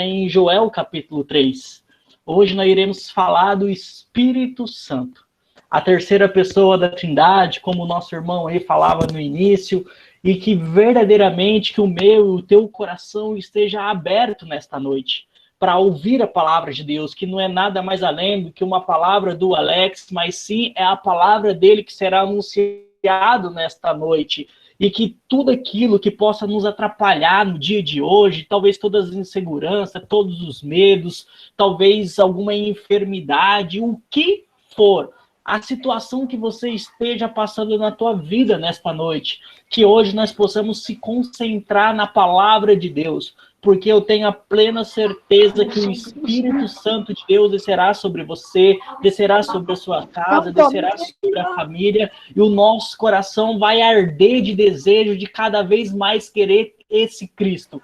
em Joel capítulo 3. Hoje nós iremos falar do Espírito Santo, a terceira pessoa da Trindade, como o nosso irmão aí falava no início, e que verdadeiramente que o meu e o teu coração esteja aberto nesta noite para ouvir a palavra de Deus, que não é nada mais além do que uma palavra do Alex, mas sim é a palavra dele que será anunciado nesta noite. E que tudo aquilo que possa nos atrapalhar no dia de hoje, talvez todas as inseguranças, todos os medos, talvez alguma enfermidade, o que for, a situação que você esteja passando na tua vida nesta noite, que hoje nós possamos se concentrar na palavra de Deus, porque eu tenho a plena certeza que o Espírito Santo de Deus descerá sobre você, descerá sobre a sua casa, descerá sobre a família, e o nosso coração vai arder de desejo de cada vez mais querer esse Cristo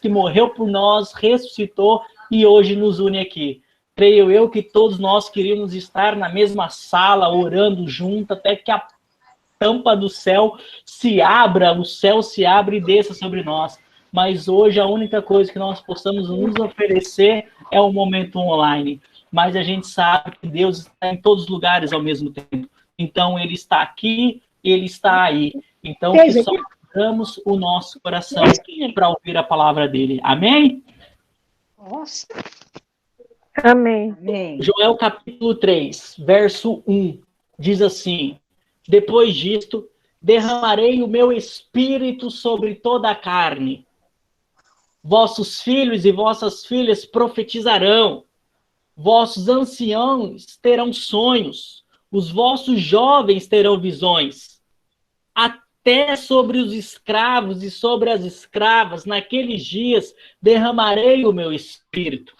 que morreu por nós, ressuscitou e hoje nos une aqui. Creio eu que todos nós queríamos estar na mesma sala, orando junto, até que a tampa do céu se abra, o céu se abre e desça sobre nós. Mas hoje a única coisa que nós possamos nos oferecer é o momento online. Mas a gente sabe que Deus está em todos os lugares ao mesmo tempo. Então, Ele está aqui, Ele está aí. Então, que só abramos o nosso coração para ouvir a palavra dEle. Amém? Nossa. Amém. Joel capítulo 3, verso 1, diz assim: depois disto, derramarei o meu espírito sobre toda a carne. Vossos filhos e vossas filhas profetizarão, vossos anciãos terão sonhos, os vossos jovens terão visões. Até sobre os escravos e sobre as escravas, naqueles dias, derramarei o meu espírito.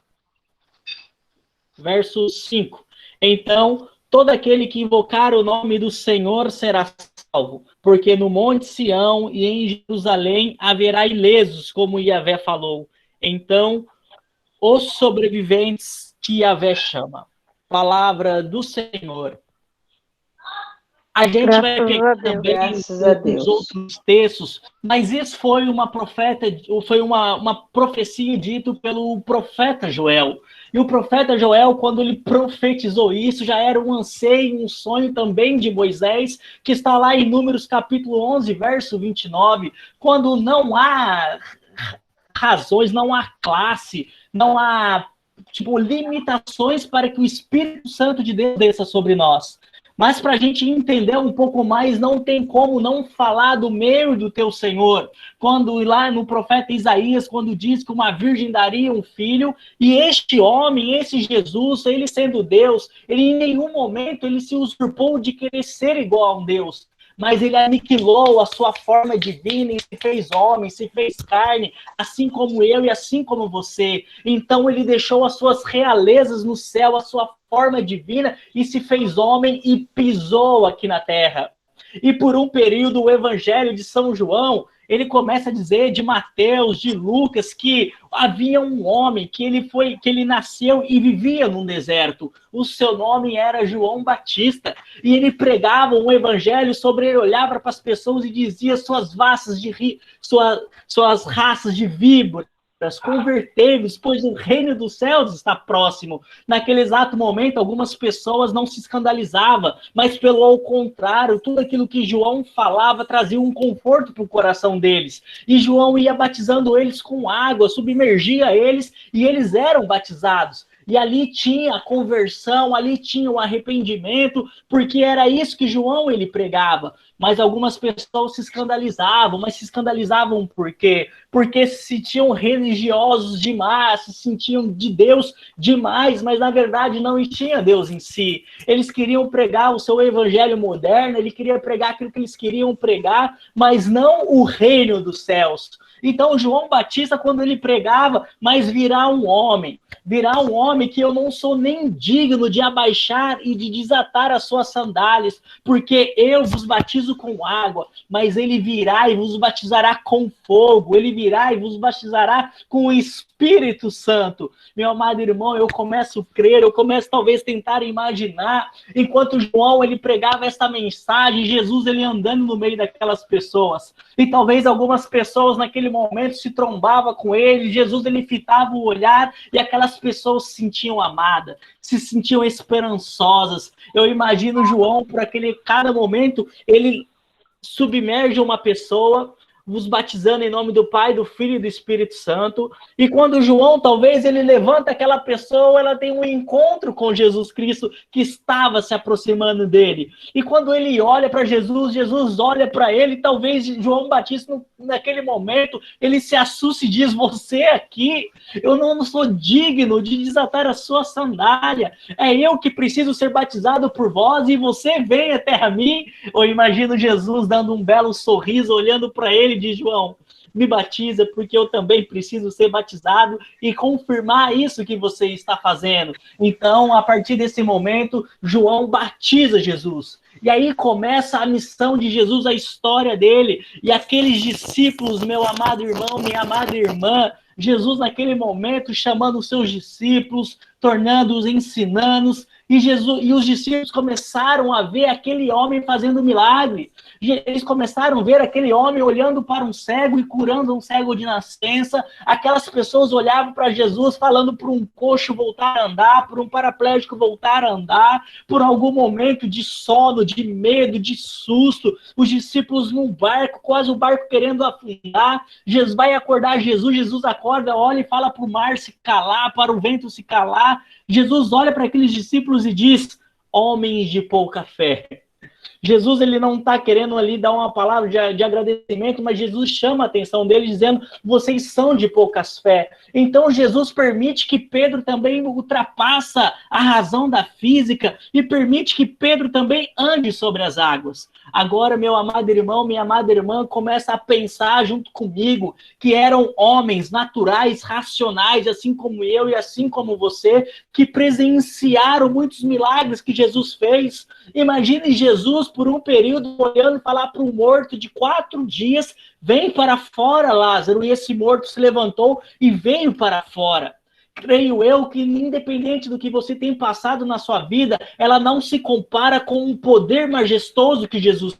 Verso 5. Então, todo aquele que invocar o nome do Senhor será salvo, porque no Monte Sião e em Jerusalém haverá ilesos, como Yahvé falou. Então, os sobreviventes que Yahvé chama. Palavra do Senhor. A gente vai pegar também os outros textos, mas isso foi uma profecia dita pelo profeta Joel. E o profeta Joel, quando ele profetizou isso, já era um anseio, um sonho também de Moisés, que está lá em Números capítulo 11, verso 29, quando não há razões, não há classe, não há limitações para que o Espírito Santo de Deus desça sobre nós. Mas para a gente entender um pouco mais, não tem como não falar do meu e do teu Senhor. Quando lá no profeta Isaías, quando diz que uma virgem daria um filho, e este homem, esse Jesus, ele sendo Deus, ele em nenhum momento ele se usurpou de querer ser igual a um Deus. Mas ele aniquilou a sua forma divina e se fez homem, se fez carne, assim como eu e assim como você. Então ele deixou as suas realezas no céu, a sua forma divina, e se fez homem e pisou aqui na terra. E por um período o evangelho de São João, ele começa a dizer de Mateus, de Lucas, que havia um homem que ele nasceu e vivia num deserto. O seu nome era João Batista. E ele pregava um evangelho sobre ele, olhava para as pessoas e dizia suas raças de víboras, convertei-vos, pois o reino dos céus está próximo. Naquele exato momento, algumas pessoas não se escandalizavam, mas pelo ao contrário, tudo aquilo que João falava trazia um conforto para o coração deles. E João ia batizando eles com água, submergia eles e eles eram batizados. E ali tinha a conversão, ali tinha o arrependimento, porque era isso que João ele pregava. Mas algumas pessoas se escandalizavam, mas se escandalizavam por quê? Porque se sentiam religiosos demais, se sentiam de Deus demais, mas na verdade não tinha Deus em si. Eles queriam pregar o seu evangelho moderno, ele queria pregar aquilo que eles queriam pregar, mas não o reino dos céus. Então João Batista, quando ele pregava, mas virar um homem que eu não sou nem digno de abaixar e de desatar as suas sandálias, porque eu vos batizo com água, mas ele virá e vos batizará com fogo, ele virá e vos batizará com o Espírito Santo. Meu amado irmão, eu começo a crer, eu começo talvez tentar imaginar, enquanto João ele pregava esta mensagem, Jesus ele andando no meio daquelas pessoas, e talvez algumas pessoas naquele momento se trombava com ele, Jesus ele fitava o olhar e aquelas pessoas se sentiam amadas, se sentiam esperançosas. Eu imagino João, por cada momento, ele submerge uma pessoa, vos batizando em nome do Pai, do Filho e do Espírito Santo. E quando João, talvez, ele levanta aquela pessoa, ela tem um encontro com Jesus Cristo que estava se aproximando dele. E quando ele olha para Jesus, Jesus olha para ele, talvez João Batista, naquele momento, ele se assusta e diz, você aqui, eu não sou digno de desatar a sua sandália. É eu que preciso ser batizado por vós e você vem até a mim. Eu imagino Jesus dando um belo sorriso, olhando para ele, de João, me batiza porque eu também preciso ser batizado e confirmar isso que você está fazendo. Então, a partir desse momento, João batiza Jesus. E aí começa a missão de Jesus, a história dele. E aqueles discípulos, meu amado irmão, minha amada irmã, Jesus naquele momento chamando os seus discípulos, tornando-os ensinando-os, e os discípulos começaram a ver aquele homem fazendo milagre. Eles começaram a ver aquele homem olhando para um cego e curando um cego de nascença. Aquelas pessoas olhavam para Jesus falando para um coxo voltar a andar, para um paraplégico voltar a andar, por algum momento de sono, de medo, de susto. Os discípulos num barco, quase o barco querendo afundar. Jesus vai acordar Jesus acorda, olha e fala para o mar se calar, para o vento se calar. Jesus olha para aqueles discípulos e diz, homens de pouca fé. Jesus ele não está querendo ali dar uma palavra de agradecimento, mas Jesus chama a atenção dele dizendo, vocês são de poucas fé. Então Jesus permite que Pedro também ultrapassa a razão da física e permite que Pedro também ande sobre as águas. Agora, meu amado irmão, minha amada irmã, começa a pensar junto comigo que eram homens naturais, racionais, assim como eu e assim como você, que presenciaram muitos milagres que Jesus fez. Imagine Jesus por um período olhando e falar para um morto de 4 dias, vem para fora, Lázaro, e esse morto se levantou e veio para fora. Creio eu que, independente do que você tem passado na sua vida, ela não se compara com o poder majestoso que Jesus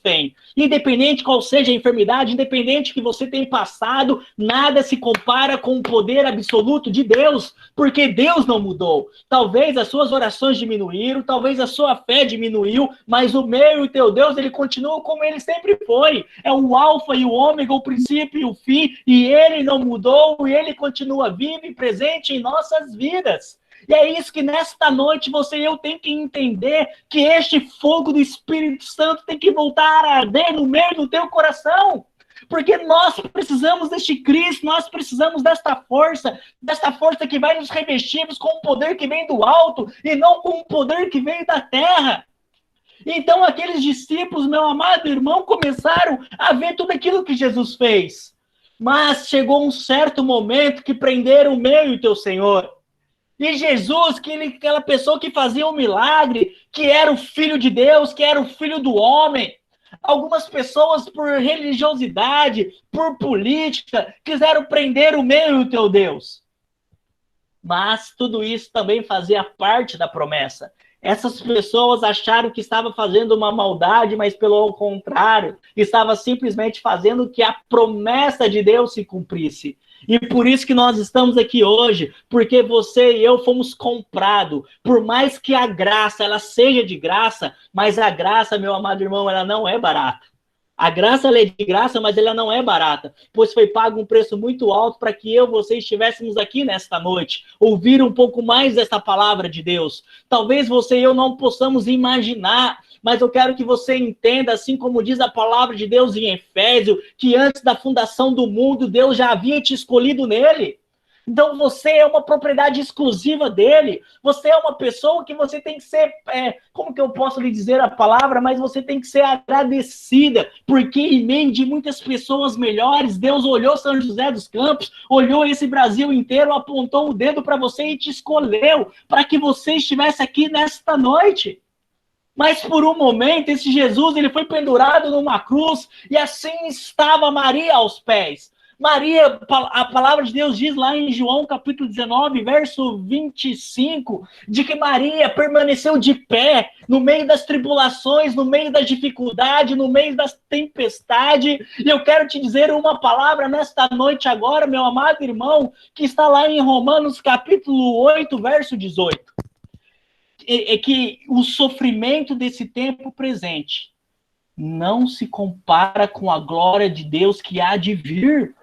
tem. Independente qual seja a enfermidade, independente que você tenha passado, nada se compara com o poder absoluto de Deus, porque Deus não mudou. Talvez as suas orações diminuíram, talvez a sua fé diminuiu, mas o meu e o teu Deus, ele continua como ele sempre foi. É o alfa e o ômega, o princípio e o fim, e ele não mudou, e ele continua vivo e presente em nossas vidas. E é isso que nesta noite você e eu tem que entender, que este fogo do Espírito Santo tem que voltar a arder no meio do teu coração. Porque nós precisamos deste Cristo, nós precisamos desta força que vai nos revestirmos com um poder que vem do alto e não com um poder que vem da terra. Então aqueles discípulos, meu amado irmão, começaram a ver tudo aquilo que Jesus fez. Mas chegou um certo momento que prenderam o meu e o teu Senhor. E Jesus, aquela pessoa que fazia um milagre, que era o Filho de Deus, que era o Filho do homem. Algumas pessoas, por religiosidade, por política, quiseram prender o meu e o teu Deus. Mas tudo isso também fazia parte da promessa. Essas pessoas acharam que estava fazendo uma maldade, mas pelo contrário, estava simplesmente fazendo que a promessa de Deus se cumprisse. E por isso que nós estamos aqui hoje, porque você e eu fomos comprados. Por mais que a graça ela seja de graça, mas a graça, meu amado irmão, ela não é barata. A graça ela é de graça, mas ela não é barata, pois foi pago um preço muito alto para que eu e você estivéssemos aqui nesta noite, ouvir um pouco mais desta palavra de Deus. Talvez você e eu não possamos imaginar, mas eu quero que você entenda, assim como diz a palavra de Deus em Efésios, que antes da fundação do mundo, Deus já havia te escolhido nele. Então você é uma propriedade exclusiva dele. Você é uma pessoa que você tem que ser, como que eu posso lhe dizer a palavra, mas você tem que ser agradecida, porque em meio de muitas pessoas melhores, Deus olhou São José dos Campos, olhou esse Brasil inteiro, apontou o dedo para você e te escolheu, para que você estivesse aqui nesta noite. Mas por um momento, esse Jesus ele foi pendurado numa cruz, e assim estava Maria aos pés. Maria, a palavra de Deus diz lá em João capítulo 19, verso 25, de que Maria permaneceu de pé no meio das tribulações, no meio da dificuldade, no meio das tempestades. E eu quero te dizer uma palavra nesta noite agora, meu amado irmão, que está lá em Romanos capítulo 8, verso 18. É que o sofrimento desse tempo presente não se compara com a glória de Deus que há de vir.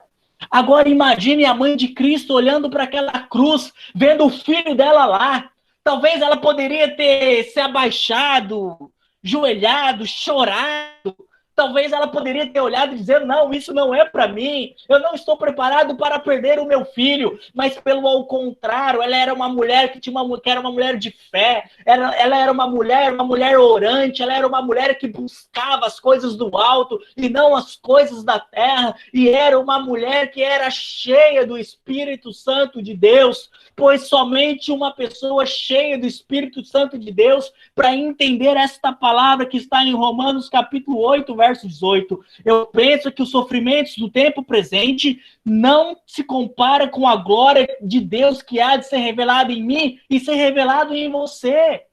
Agora imagine a mãe de Cristo olhando para aquela cruz, vendo o filho dela lá. Talvez ela poderia ter se abaixado, joelhado, chorado. Talvez ela poderia ter olhado e dizer, não, isso não é para mim. Eu não estou preparado para perder o meu filho. Mas pelo ao contrário, ela era uma mulher que era uma mulher de fé. Ela era uma mulher orante. Ela era uma mulher que buscava as coisas do alto e não as coisas da terra. E era uma mulher que era cheia do Espírito Santo de Deus. Pois somente uma pessoa cheia do Espírito Santo de Deus para entender esta palavra que está em Romanos capítulo 8, verso 18. Eu penso que os sofrimentos do tempo presente não se compara com a glória de Deus que há de ser revelada em mim e ser revelado em você.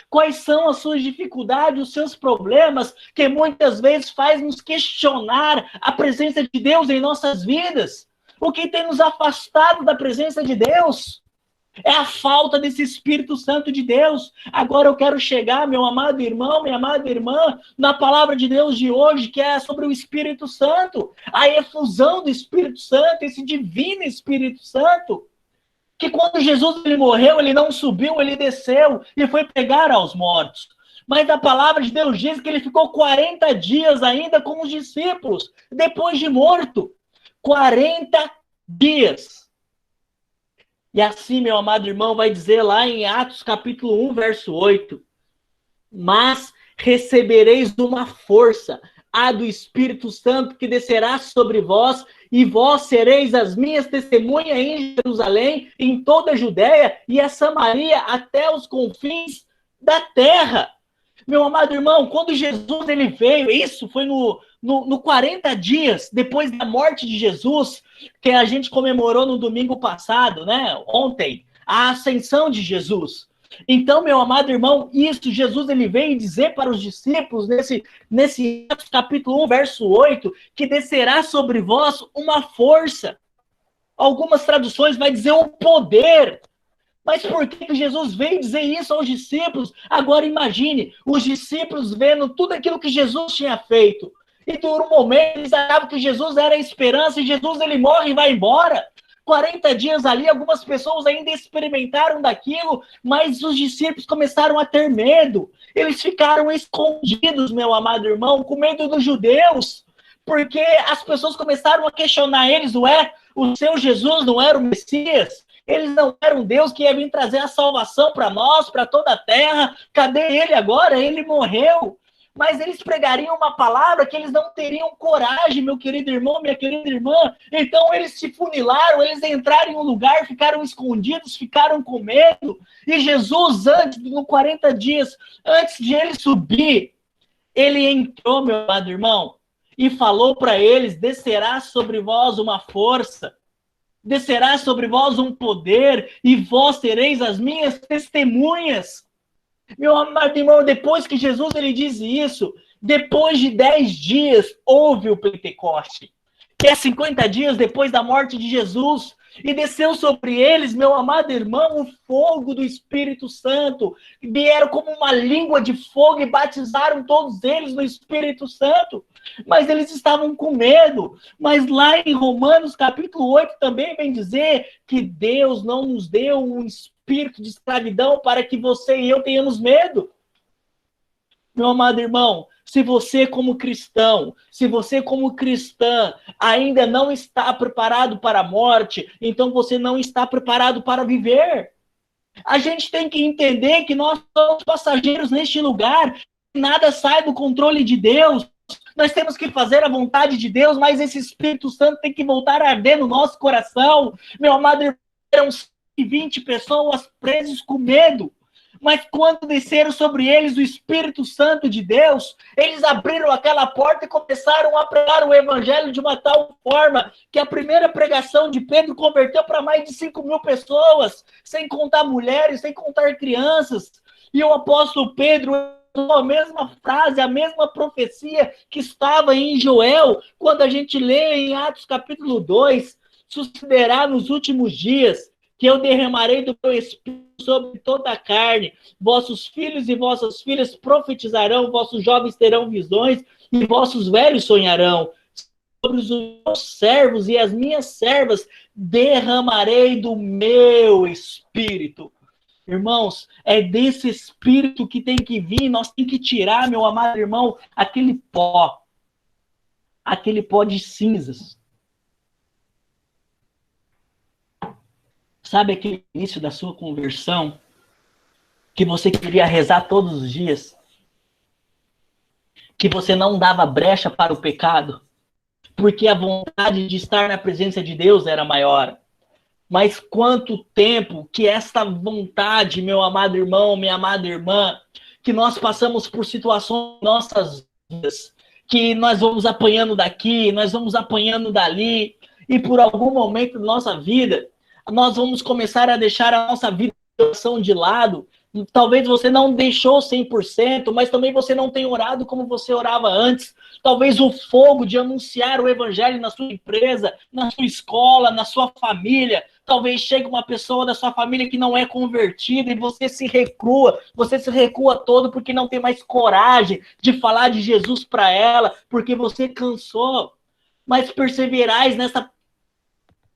Quais são as suas dificuldades, os seus problemas, que muitas vezes faz nos questionar a presença de Deus em nossas vidas? O que tem nos afastado da presença de Deus? É a falta desse Espírito Santo de Deus. Agora eu quero chegar, meu amado irmão, minha amada irmã, na palavra de Deus de hoje, que é sobre o Espírito Santo. A efusão do Espírito Santo, esse divino Espírito Santo. Que quando Jesus ele morreu, ele não subiu, ele desceu e foi pregar aos mortos. Mas a palavra de Deus diz que ele ficou 40 dias ainda com os discípulos, depois de morto. 40 dias. E assim, meu amado irmão, vai dizer lá em Atos capítulo 1, verso 8. Mas recebereis uma força, a do Espírito Santo, que descerá sobre vós, e vós sereis as minhas testemunhas em Jerusalém, em toda a Judéia e a Samaria, até os confins da terra. Meu amado irmão, quando Jesus ele veio, isso foi no 40 dias depois da morte de Jesus, que a gente comemorou no domingo passado, né? Ontem, a ascensão de Jesus. Então, meu amado irmão, isso Jesus ele veio dizer para os discípulos nesse capítulo 1, verso 8, que descerá sobre vós uma força. Algumas traduções vai dizer um poder. Mas por que Jesus veio dizer isso aos discípulos? Agora imagine, os discípulos vendo tudo aquilo que Jesus tinha feito. E por um momento eles achavam que Jesus era a esperança e Jesus ele morre e vai embora. 40 dias ali, algumas pessoas ainda experimentaram daquilo, mas os discípulos começaram a ter medo. Eles ficaram escondidos, meu amado irmão, com medo dos judeus. Porque as pessoas começaram a questionar eles, ué, o seu Jesus não era o Messias? Eles não eram Deus que ia vir trazer a salvação para nós, para toda a terra. Cadê ele agora? Ele morreu. Mas eles pregariam uma palavra que eles não teriam coragem, meu querido irmão, minha querida irmã. Então eles se funilaram, eles entraram em um lugar, ficaram escondidos, ficaram com medo. E Jesus, no 40 dias, antes de ele subir, ele entrou, meu amado irmão, e falou para eles, descerá sobre vós uma força, descerá sobre vós um poder, e vós sereis as minhas testemunhas. Meu amado irmão, depois que Jesus ele diz isso, depois de 10 dias, houve o Pentecoste, que é 50 dias depois da morte de Jesus, e desceu sobre eles, meu amado irmão, o fogo do Espírito Santo, vieram como uma língua de fogo e batizaram todos eles no Espírito Santo. Mas eles estavam com medo. Mas lá em Romanos capítulo 8 também vem dizer que Deus não nos deu um espírito de escravidão para que você e eu tenhamos medo. Meu amado irmão, se você como cristão, se você como cristã ainda não está preparado para a morte, então você não está preparado para viver. A gente tem que entender que nós somos passageiros neste lugar, nada sai do controle de Deus. Nós temos que fazer a vontade de Deus, mas esse Espírito Santo tem que voltar a arder no nosso coração. Meu amado irmão, eram 120 pessoas presas com medo. Mas quando desceram sobre eles o Espírito Santo de Deus, eles abriram aquela porta e começaram a pregar o evangelho de uma tal forma que a primeira pregação de Pedro converteu para mais de 5.000 pessoas, sem contar mulheres, sem contar crianças. E o apóstolo Pedro usou a mesma frase, a mesma profecia que estava em Joel, quando a gente lê em Atos capítulo 2, sucederá nos últimos dias que eu derramarei do meu espírito sobre toda a carne. Vossos filhos e vossas filhas profetizarão, vossos jovens terão visões e vossos velhos sonharão. Sobre os meus servos e as minhas servas derramarei do meu espírito. Irmãos, é desse espírito que tem que vir, nós temos que tirar, meu amado irmão, aquele pó de cinzas. Sabe aquele início da sua conversão que você queria rezar todos os dias? Que você não dava brecha para o pecado? Porque a vontade de estar na presença de Deus era maior. Mas quanto tempo que esta vontade, meu amado irmão, minha amada irmã, que nós passamos por situações em nossas vidas, que nós vamos apanhando daqui, nós vamos apanhando dali, e por algum momento da nossa vida, nós vamos começar a deixar a nossa vida de lado. Talvez você não deixou 100%, mas também você não tem orado como você orava antes. Talvez o fogo de anunciar o evangelho na sua empresa, na sua escola, na sua família. Talvez chegue uma pessoa da sua família que não é convertida e você se recua todo porque não tem mais coragem de falar de Jesus para ela, porque você cansou. Mas perseverais nessa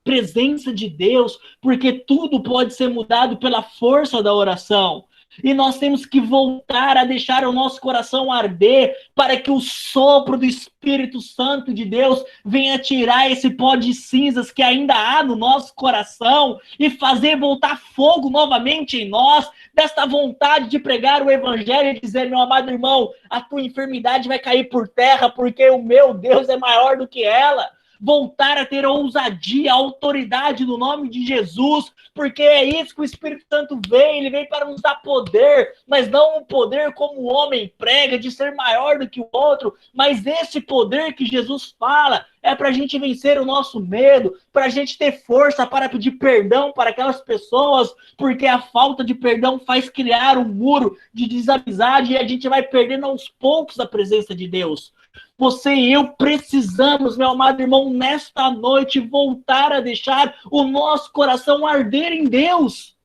presença de Deus, porque tudo pode ser mudado pela força da oração. E nós temos que voltar a deixar o nosso coração arder para que o sopro do Espírito Santo de Deus venha tirar esse pó de cinzas que ainda há no nosso coração e fazer voltar fogo novamente em nós, desta vontade de pregar o Evangelho e dizer, meu amado irmão, a tua enfermidade vai cair por terra porque o meu Deus é maior do que ela. Voltar a ter a ousadia, a autoridade no nome de Jesus, porque é isso que o Espírito Santo vem, ele vem para nos dar poder, mas não um poder como o homem prega, de ser maior do que o outro, mas esse poder que Jesus fala é para a gente vencer o nosso medo, para a gente ter força para pedir perdão para aquelas pessoas, porque a falta de perdão faz criar um muro de desamizade e a gente vai perdendo aos poucos a presença de Deus. Você e eu precisamos, meu amado irmão, nesta noite voltar a deixar o nosso coração arder em Deus.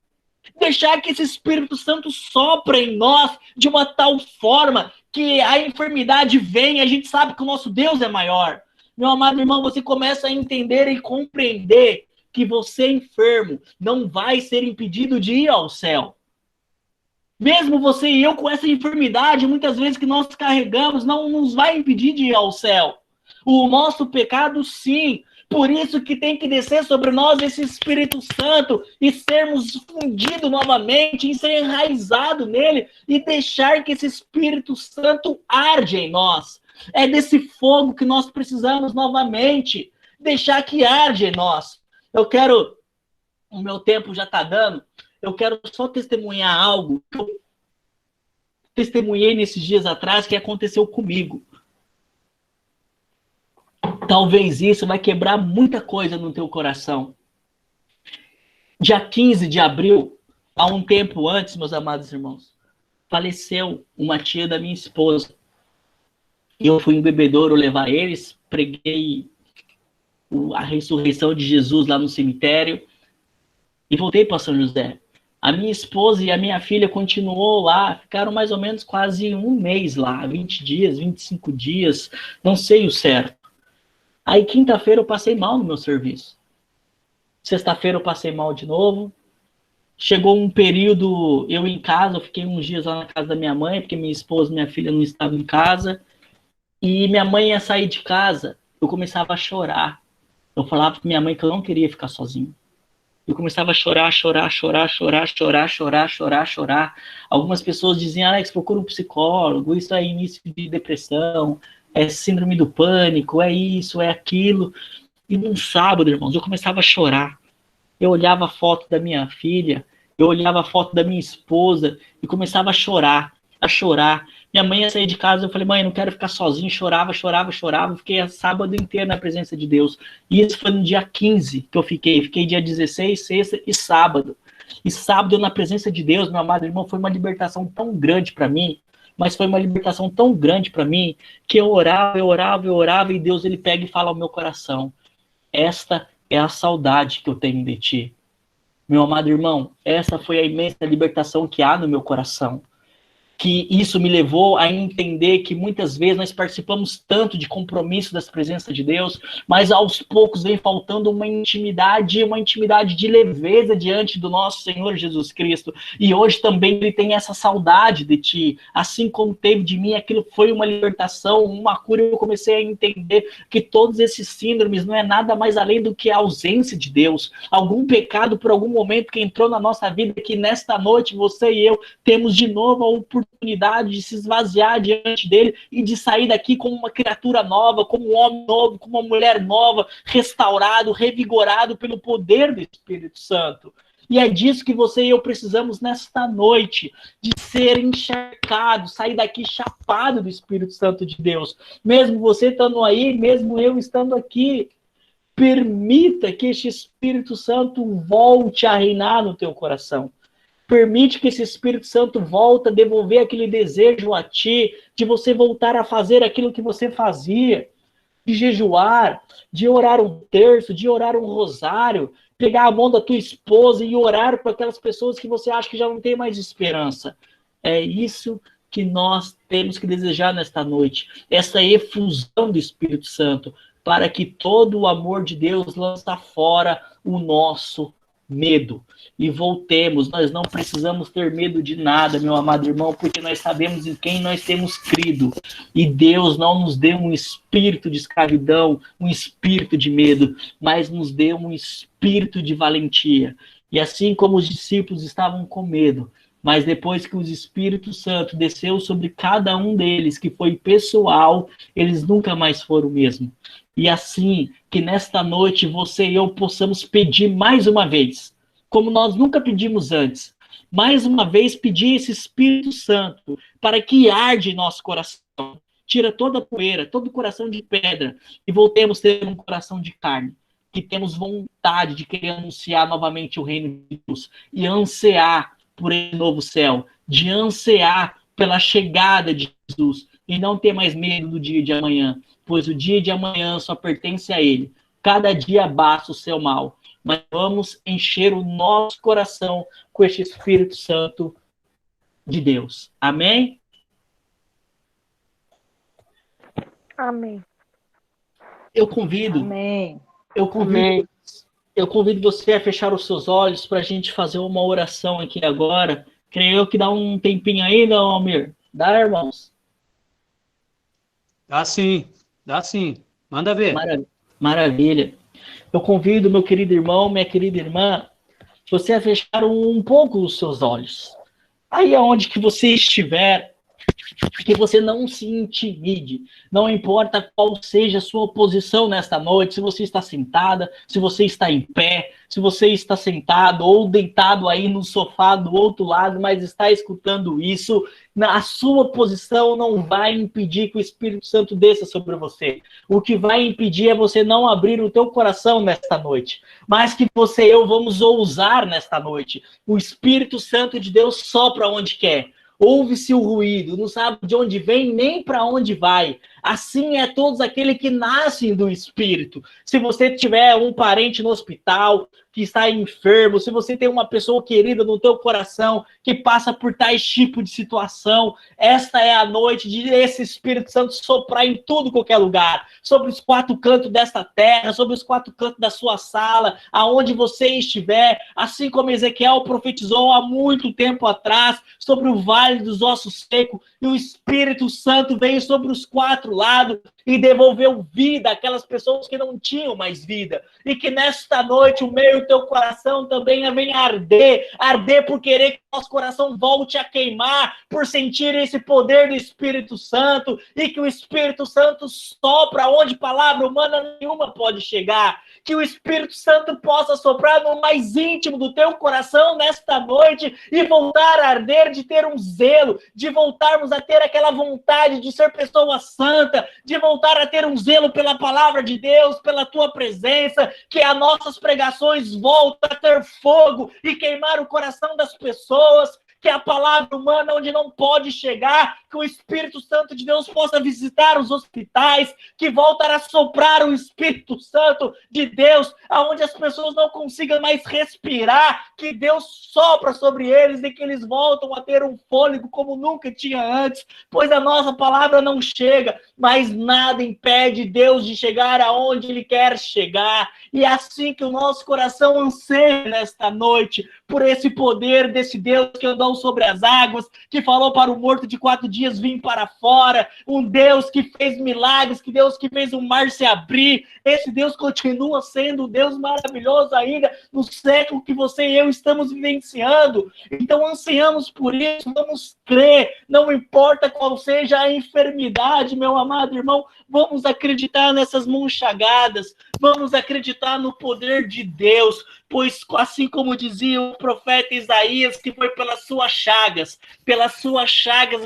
Deixar que esse Espírito Santo sopre em nós de uma tal forma que a enfermidade vem e a gente sabe que o nosso Deus é maior. Meu amado irmão, você começa a entender e compreender que você enfermo não vai ser impedido de ir ao céu. Mesmo você e eu com essa enfermidade, muitas vezes que nós carregamos, não nos vai impedir de ir ao céu. O nosso pecado, sim. Por isso que tem que descer sobre nós esse Espírito Santo e sermos fundidos novamente, e ser enraizado nele e deixar que esse Espírito Santo arde em nós. É desse fogo que nós precisamos novamente. Deixar que arde em nós. O meu tempo já está dando. Eu quero só testemunhar algo que eu testemunhei nesses dias atrás que aconteceu comigo. Talvez isso vai quebrar muita coisa no teu coração. Dia 15 de abril, há um tempo antes, meus amados irmãos, faleceu uma tia da minha esposa. Eu fui em bebedouro levar eles, preguei a ressurreição de Jesus lá no cemitério e voltei para São José. A minha esposa e a minha filha continuou lá, ficaram mais ou menos quase um mês lá, 20 dias, 25 dias, não sei o certo. Aí quinta-feira eu passei mal no meu serviço. Sexta-feira eu passei mal de novo. Chegou um período, eu em casa, eu fiquei uns dias lá na casa da minha mãe, porque minha esposa e minha filha não estavam em casa. E minha mãe ia sair de casa, eu começava a chorar. Eu falava para minha mãe que eu não queria ficar sozinho. Eu começava a chorar. Algumas pessoas diziam, Alex, procura um psicólogo, isso é início de depressão, é síndrome do pânico, é isso, é aquilo. E num sábado, irmãos, eu começava a chorar. Eu olhava a foto da minha filha Eu olhava a foto da minha esposa e começava a chorar, a chorar. Minha mãe ia sair de casa, eu falei, mãe, não quero ficar sozinho. Chorava, chorava, chorava. Fiquei a sábado inteiro na presença de Deus. E isso foi no dia 15 que eu fiquei. Fiquei dia 16, sexta e sábado. E sábado, na presença de Deus, meu amado irmão, foi uma libertação tão grande para mim. Mas foi uma libertação tão grande para mim que eu orava, eu orava, eu orava. E Deus, ele pega e fala ao meu coração: esta é a saudade que eu tenho de ti. Meu amado irmão, essa foi a imensa libertação que há no meu coração. Que isso me levou a entender que muitas vezes nós participamos tanto de compromisso das presenças de Deus, mas aos poucos vem faltando uma intimidade de leveza diante do nosso Senhor Jesus Cristo. E hoje também ele tem essa saudade de ti, assim como teve de mim. Aquilo foi uma libertação, uma cura. Eu comecei a entender que todos esses síndromes não é nada mais além do que a ausência de Deus, algum pecado por algum momento que entrou na nossa vida, que nesta noite você e eu temos de novo a oportunidade de se esvaziar diante dele e de sair daqui como uma criatura nova, como um homem novo, como uma mulher nova, restaurado, revigorado pelo poder do Espírito Santo. E é disso que você e eu precisamos nesta noite, de ser encharcado, sair daqui chapado do Espírito Santo de Deus. Mesmo você estando aí, mesmo eu estando aqui, permita que este Espírito Santo volte a reinar no teu coração. Permite que esse Espírito Santo volte a devolver aquele desejo a ti, de você voltar a fazer aquilo que você fazia, de jejuar, de orar um terço, de orar um rosário, pegar a mão da tua esposa e orar para aquelas pessoas que você acha que já não tem mais esperança. É isso que nós temos que desejar nesta noite, essa efusão do Espírito Santo, para que todo o amor de Deus lança fora o nosso medo. E voltemos, nós não precisamos ter medo de nada, meu amado irmão, porque nós sabemos em quem nós temos crido. E Deus não nos deu um espírito de escravidão, um espírito de medo, mas nos deu um espírito de valentia. E assim como os discípulos estavam com medo, mas depois que o Espírito Santo desceu sobre cada um deles, que foi pessoal, eles nunca mais foram o mesmo. E assim, que nesta noite você e eu possamos pedir mais uma vez, como nós nunca pedimos antes, mais uma vez pedir esse Espírito Santo para que arde em nosso coração, tira toda a poeira, todo o coração de pedra e voltemos a ter um coração de carne, que temos vontade de querer anunciar novamente o reino de Deus e ansiar por esse novo céu, de ansiar pela chegada de Jesus e não ter mais medo do dia de amanhã, pois o dia de amanhã só pertence a Ele. Cada dia basta o seu mal, mas vamos encher o nosso coração com este Espírito Santo de Deus. Amém? Amém. Eu convido, Amém. Amém. eu convido você a fechar os seus olhos para a gente fazer uma oração aqui agora. Creio eu que dá um tempinho aí, não, Almir? Dá, irmãos? Dá sim. Manda ver. Maravilha. Eu convido meu querido irmão, minha querida irmã, você a fechar um pouco os seus olhos. Aí aonde que você estiver, que você não se intimide. Não importa qual seja a sua posição nesta noite, se você está sentada, se você está em pé, se você está sentado ou deitado aí no sofá do outro lado, mas está escutando isso, a sua posição não vai impedir que o Espírito Santo desça sobre você. O que vai impedir é você não abrir o teu coração nesta noite, mas que você e eu vamos ousar nesta noite. O Espírito Santo de Deus sopra onde quer. Ouve-se o ruído, não sabe de onde vem nem para onde vai. Assim é todos aqueles que nascem do Espírito. Se você tiver um parente no hospital que está enfermo, se você tem uma pessoa querida no teu coração que passa por tais tipo de situação, esta é a noite de esse Espírito Santo soprar em tudo, qualquer lugar, sobre os quatro cantos desta terra, sobre os quatro cantos da sua sala, aonde você estiver, assim como Ezequiel profetizou há muito tempo atrás, sobre o vale dos ossos secos, e o Espírito Santo veio sobre os quatro lados e devolveu vida àquelas pessoas que não tinham mais vida. E que nesta noite o meu e o teu coração também venha arder por querer que nosso coração volte a queimar por sentir esse poder do Espírito Santo e que o Espírito Santo sopra onde palavra humana nenhuma pode chegar. Que o Espírito Santo possa soprar no mais íntimo do teu coração nesta noite e voltar a arder, de ter um zelo, de voltarmos a ter aquela vontade de ser pessoa santa, de voltar a ter um zelo pela palavra de Deus, pela tua presença, que as nossas pregações voltem a ter fogo e queimar o coração das pessoas, que a palavra humana onde não pode chegar, que o Espírito Santo de Deus possa visitar os hospitais, que voltar a soprar o Espírito Santo de Deus, aonde as pessoas não consigam mais respirar, que Deus sopra sobre eles e que eles voltam a ter um fôlego como nunca tinha antes, pois a nossa palavra não chega, mas nada impede Deus de chegar aonde Ele quer chegar, e é assim que o nosso coração anseia nesta noite, por esse poder desse Deus que andou sobre as águas, que falou para o morto de 4 dias vir para fora, um Deus que fez milagres, que Deus que fez o mar se abrir, esse Deus continua sendo um Deus maravilhoso ainda no século que você e eu estamos vivenciando. Então ansiamos por isso, vamos crer, não importa qual seja a enfermidade, meu amado irmão, vamos acreditar nessas mãos chagadas, vamos acreditar no poder de Deus, pois assim como dizia o profeta Isaías, que foi pelas suas chagas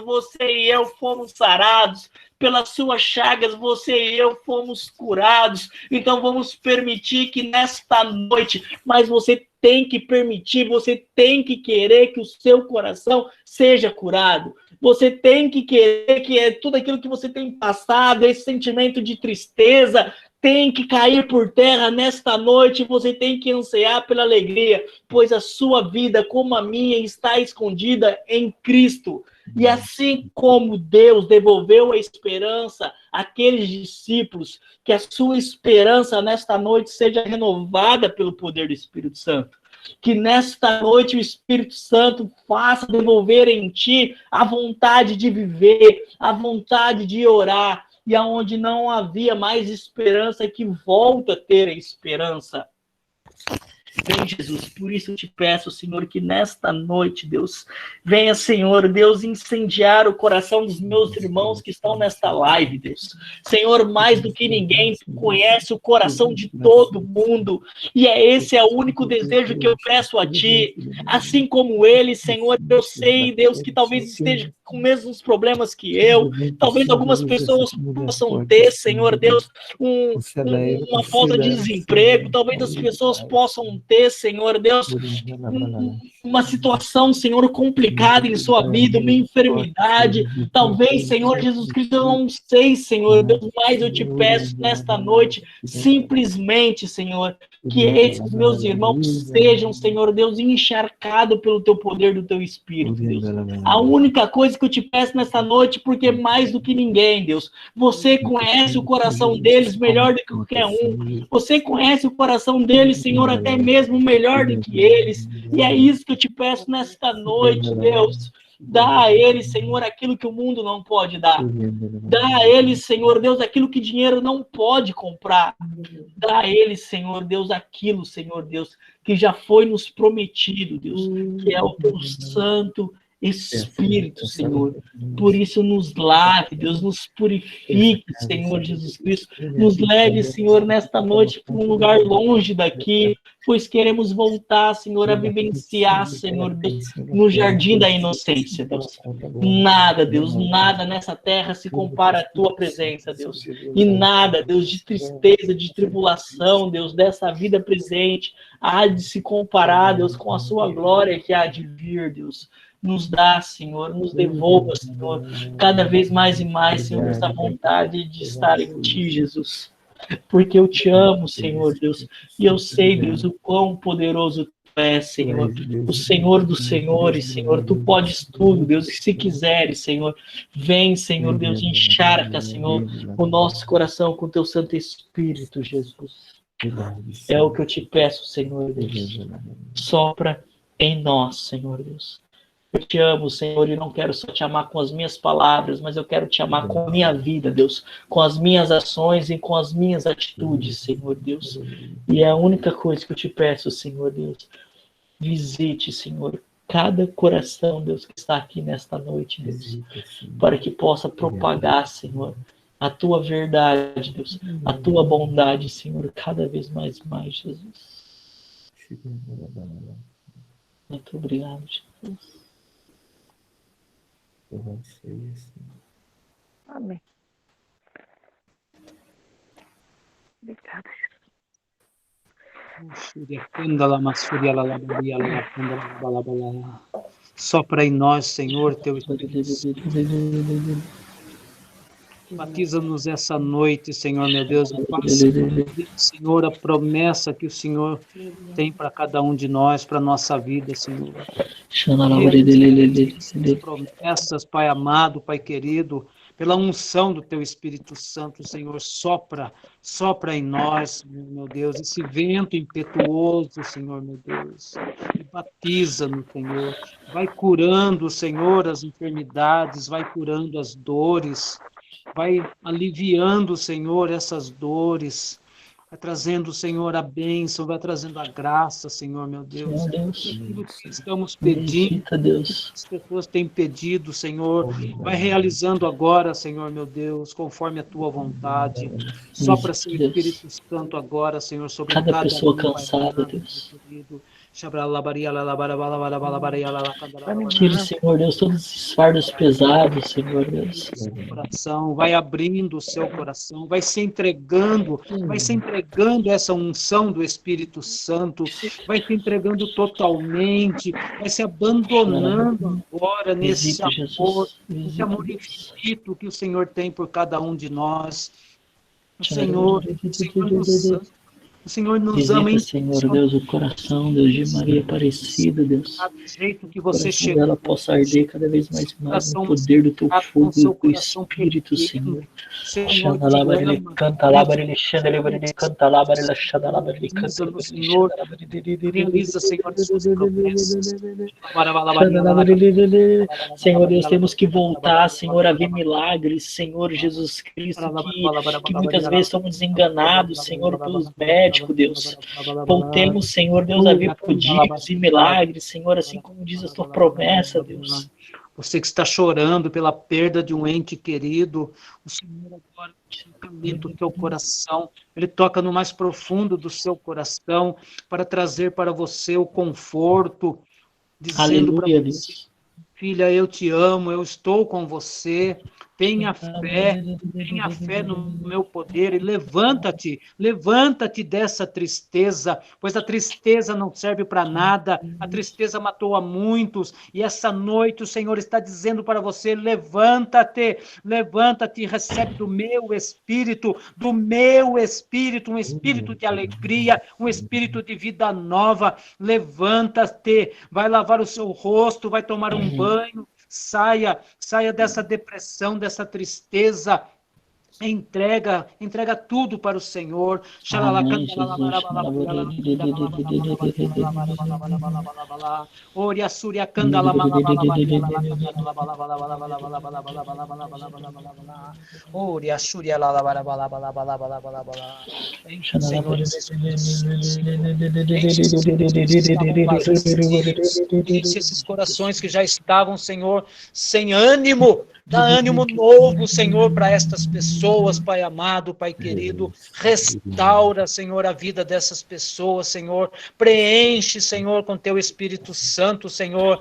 você e eu fomos sarados, pelas suas chagas você e eu fomos curados. Então vamos permitir que nesta noite, mas você tem que permitir, você tem que querer que o seu coração seja curado. Você tem que querer que tudo aquilo que você tem passado, esse sentimento de tristeza, tem que cair por terra nesta noite, você tem que ansiar pela alegria, pois a sua vida, como a minha, está escondida em Cristo. E assim como Deus devolveu a esperança àqueles discípulos, que a sua esperança nesta noite seja renovada pelo poder do Espírito Santo. Que nesta noite o Espírito Santo faça devolver em ti a vontade de viver, a vontade de orar, e aonde não havia mais esperança, que volta a ter a esperança. Vem, Jesus, por isso eu te peço, Senhor, que nesta noite, Deus, venha, Senhor, Deus, incendiar o coração dos meus irmãos que estão nesta live, Deus. Senhor, mais do que ninguém, tu conhece o coração de todo mundo, e esse é o único desejo que eu peço a ti. Assim como ele, Senhor, eu sei, Deus, que talvez esteja com os mesmos problemas que eu, talvez algumas pessoas possam ter, Senhor, Deus, uma falta de desemprego, talvez as pessoas possam ter, Senhor Deus, uma situação, Senhor, complicada em sua vida, uma enfermidade, talvez, Senhor Jesus Cristo, eu não sei, Senhor Deus, mas eu te peço nesta noite, simplesmente, Senhor, que esses meus irmãos sejam, Senhor Deus, encharcados pelo teu poder do teu Espírito, Deus. A única coisa que eu te peço nesta noite, porque mais do que ninguém, Deus, você conhece o coração deles melhor do que qualquer um, você conhece o coração deles, Senhor, até mesmo melhor do que eles, e é isso que eu te peço nesta noite, Deus. Dá a eles, Senhor, aquilo que o mundo não pode dar. Dá a eles, Senhor Deus, aquilo que dinheiro não pode comprar. Dá a eles, Senhor Deus, aquilo, Senhor Deus, que já foi nos prometido, Deus, que é o teu santo Espírito, Senhor. Por isso nos lave, Deus, nos purifique, Senhor Jesus Cristo. Nos leve, Senhor, nesta noite para um lugar longe daqui, pois queremos voltar, Senhor, a vivenciar, Senhor Deus, no jardim da inocência, Deus. Nada, Deus, nada nessa terra se compara à tua presença, Deus. E nada, Deus, de tristeza, de tribulação, Deus, dessa vida presente, há de se comparar, Deus, com a sua glória que há de vir, Deus. Nos dá, Senhor, nos devolva, Senhor, cada vez mais e mais, Senhor, essa vontade de estar em Ti, Jesus. Porque eu te amo, Senhor Deus, e eu sei, Deus, o quão poderoso Tu és, Senhor, o Senhor dos Senhores, Senhor, Tu podes tudo, Deus, e se quiseres, Senhor, vem, Senhor Deus, encharca, Senhor, o nosso coração com Teu Santo Espírito, Jesus. É o que eu te peço, Senhor Deus. Sopra em nós, Senhor Deus. Eu te amo, Senhor, e não quero só te amar com as minhas palavras, mas eu quero te amar com a minha vida, Deus, com as minhas ações e com as minhas atitudes, Senhor Deus. E é a única coisa que eu te peço, Senhor Deus. Visite, Senhor, cada coração, Deus, que está aqui nesta noite, Deus, para que possa propagar, Senhor, a tua verdade, Deus, a tua bondade, Senhor, cada vez mais, Jesus. Muito obrigado, Jesus. Amém. Obrigada, Sopra em nós, Senhor, teu Espírito Santo. Batiza-nos essa noite, Senhor, meu Deus. Faça, Senhor, a promessa que o Senhor tem para cada um de nós, para a nossa vida, Senhor. Promessas, Pai amado, Pai querido, pela unção do teu Espírito Santo, Senhor, sopra em nós, meu Deus, esse vento impetuoso, Senhor, meu Deus, e batiza-nos, Senhor, vai curando, Senhor, as enfermidades, vai curando as dores, vai aliviando, Senhor, essas dores, vai trazendo, Senhor, a bênção, vai trazendo a graça, Senhor, meu Deus. Aquilo que estamos pedindo, as pessoas têm pedido, Senhor, vai realizando agora, Senhor, meu Deus, conforme a tua vontade. Sopra, Senhor, Espírito Santo agora, Senhor, sobre cada pessoa cansada, Deus. Tire, Senhor Deus, todos esses fardos pesados, Senhor Deus. Coração, vai abrindo o seu coração, vai se entregando essa unção do Espírito Santo, vai se entregando totalmente, vai se abandonando agora nesse amor, esse amor infinito que o Senhor tem por cada um de nós. O Senhor nos ama em Senhor Deus, o coração, Deus, de Maria Aparecida, Deus. Do jeito que você chega, ela possa arder cada vez mais no poder do teu fogo e do Espírito, Senhor. Canta lá, Barele, canta lá, Barele, canta lá, Barele, canta lá, Senhor, realiza, Senhor, suas promessas. Senhor Deus, temos que voltar, Senhor, a ver milagres, Senhor Jesus Cristo, que muitas vezes somos enganados, Senhor, pelos médicos, Deus. Voltemos, Senhor Deus, a ver prodígios e milagres, Senhor, assim como diz a tua promessa, Deus. Você que está chorando pela perda de um ente querido, o Senhor agora toca no teu coração, Ele toca no mais profundo do seu coração para trazer para você o conforto, dizendo para você, Deus. Filha, eu te amo, eu estou com você. Tenha fé no meu poder e levanta-te dessa tristeza, pois a tristeza não serve para nada, a tristeza matou a muitos, e essa noite o Senhor está dizendo para você, levanta-te e recebe do meu espírito, um espírito de alegria, um espírito de vida nova, levanta-te, vai lavar o seu rosto, vai tomar um banho, saia dessa depressão, dessa tristeza, entrega tudo para o Senhor. Enche esses corações que já estavam, Senhor, sem ânimo. Dá ânimo novo, Senhor, para estas pessoas, Pai amado, Pai querido. Restaura, Senhor, a vida dessas pessoas, Senhor. Preenche, Senhor, com teu Espírito Santo, Senhor.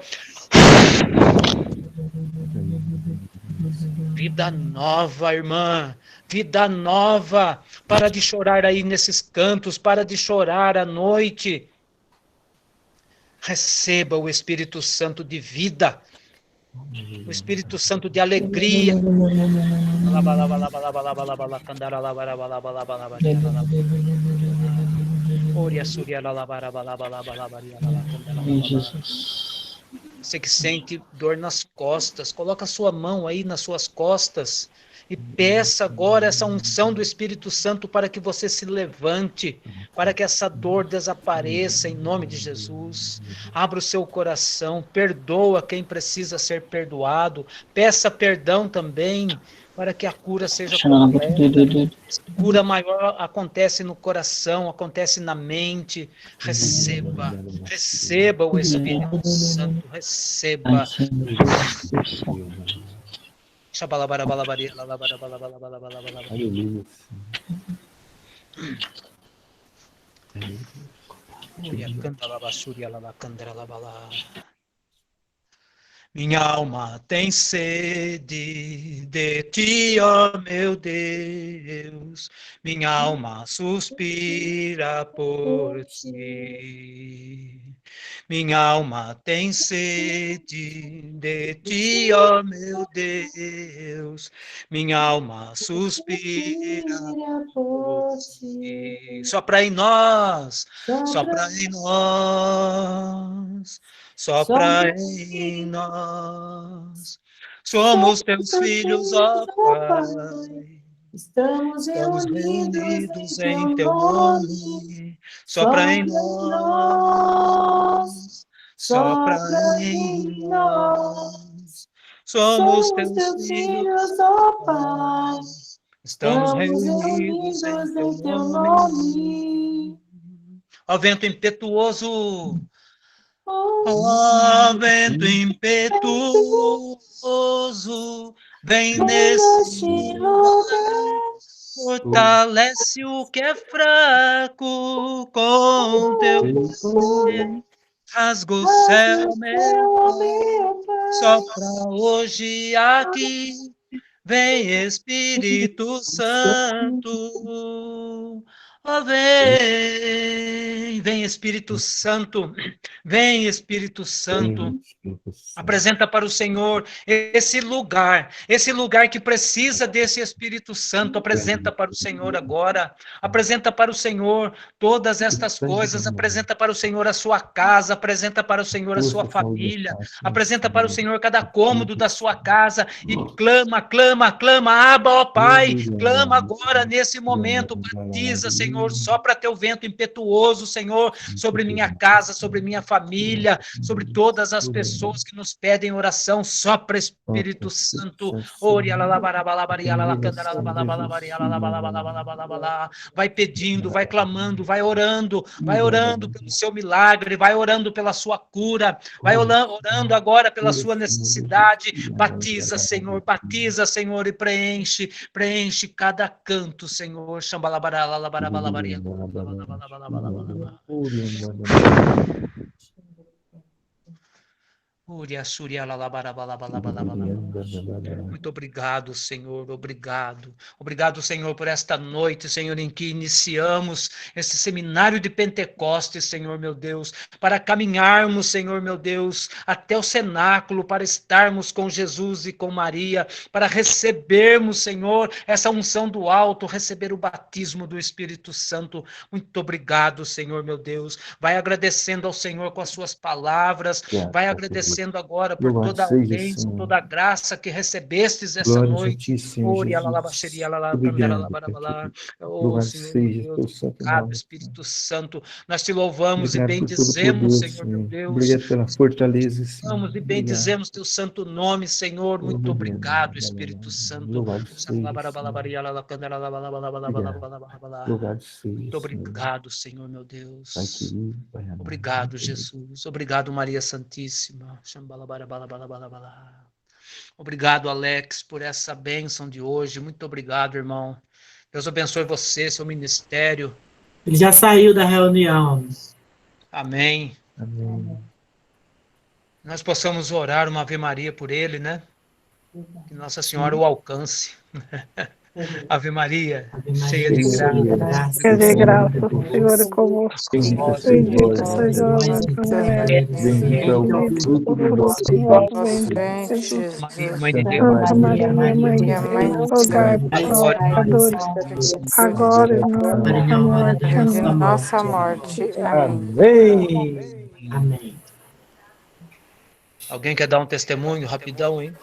Vida nova, irmã. Vida nova. Para de chorar aí nesses cantos, para de chorar à noite. Receba o Espírito Santo de vida. O Espírito Santo de alegria. Você que sente dor nas costas, coloca a sua mão aí nas suas costas e peça agora essa unção do Espírito Santo para que você se levante, para que essa dor desapareça em nome de Jesus. Abra o seu coração, perdoa quem precisa ser perdoado, peça perdão também para que a cura seja completa. A cura maior acontece no coração, acontece na mente. Receba, receba o Espírito Santo, receba. Aleluia. Minha alma tem sede de ti, ó meu Deus. Minha alma suspira por ti. Minha alma tem sede de ti, ó meu Deus. Minha alma suspira por ti. Sopra em nós, sopra em nós. Sopra em nós. Somos teus filhos, ó Pai. Estamos Reunidos em teu nome. Sopra em nós. Sopra em nós. Somos teus filhos, ó Pai. Estamos reunidos em teu nome. Ó vento impetuoso. Ó vento impetuoso, vem nesse lugar, fortalece o que é fraco com teu poder. Rasga o céu, meu Pai, sopra hoje aqui, vem Espírito Santo. Ó, vem Espírito Santo, vem Espírito Santo. Apresenta para o Senhor esse lugar que precisa desse Espírito Santo. Apresenta para o Senhor agora. Apresenta para o Senhor todas estas coisas. Apresenta para o Senhor a sua casa. Apresenta para o Senhor a sua família. Apresenta para o Senhor cada cômodo da sua casa e clama, clama, clama. Abba, ó Pai, clama agora nesse momento. Batiza, Senhor, sopra teu vento impetuoso, Senhor, sobre minha casa, sobre minha família, sobre todas as pessoas que nos pedem oração. Sopra, Espírito Santo. Vai pedindo, vai clamando, vai orando pelo seu milagre, vai orando pela sua cura, vai orando agora pela sua necessidade. Batiza, Senhor, e preenche cada canto, Senhor. Muito obrigado, Senhor, obrigado. Obrigado, Senhor, por esta noite, Senhor, em que iniciamos esse seminário de Pentecostes, Senhor, meu Deus, para caminharmos, Senhor, meu Deus, até o cenáculo, para estarmos com Jesus e com Maria, para recebermos, Senhor, essa unção do alto, receber o batismo do Espírito Santo. Muito obrigado, Senhor, meu Deus. Vai agradecendo ao Senhor com as suas palavras, vai agradecendo agora por toda a bênção, toda a graça que recebestes essa noite. Oh, Senhor, meu Deus, obrigado, Espírito Santo. Nós te louvamos e bendizemos, Senhor, meu Deus. Obrigado pela fortaleza, Louvamos e bendizemos teu santo nome, Senhor. Muito obrigado, Espírito Santo. Muito obrigado, Senhor, meu Deus. Obrigado, Jesus. Obrigado, Maria Santíssima. Obrigado, Alex, por essa bênção de hoje. Muito obrigado, irmão. Deus abençoe você, seu ministério. Ele já saiu da reunião. Amém. Amém. Nós possamos orar uma Ave Maria por ele, né? Que Nossa Senhora o alcance. Ave Maria, cheia de graça. Cheia de graça, o Senhor é convosco. Bendita sois vós entre as mulheres. Bendito é o fruto do vosso Ventre, Jesus. Mãe de Deus, Santa Maria, Mãe de Deus, rogai por nós, pecadores, agora e na hora da morte. de Amém. nossa morte. Amém. Amém. Amém. alguém quer dar um testemunho rapidão, hein?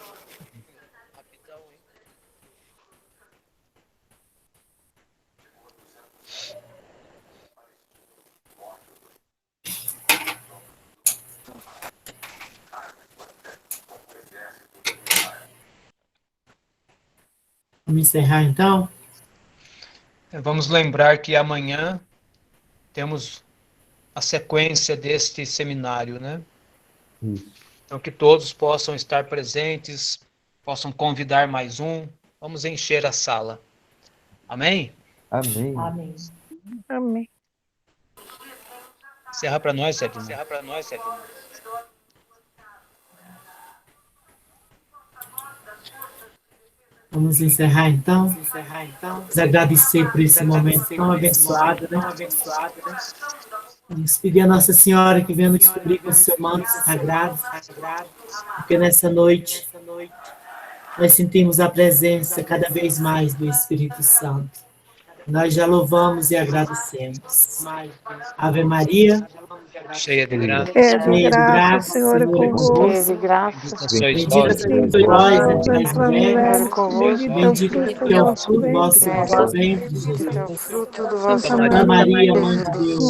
Vamos encerrar então? Vamos lembrar que amanhã temos a sequência deste seminário, né? Isso. Então, que todos possam estar presentes, possam convidar mais um. Vamos encher a sala. Amém? Amém. Amém. Amém. Encerra para nós, Edna. Vamos encerrar então? Vamos agradecer por esse momento tão abençoado, né? Vamos pedir a Nossa Senhora que venha nos cobrir com o seu manto sagrado, porque nessa noite nós sentimos a presença cada vez mais do Espírito Santo. Nós já louvamos e agradecemos. Ave Maria, Cheia de graça. É de graça, Senhor é convosco. Cheia de graça. Sois bendita vós, sois vós entre as mulheres, Senhor convosco. bendito é o fruto do vosso ventre, Jesus. Bendito é o fruto do vosso Santa Maria, Mãe de Deus,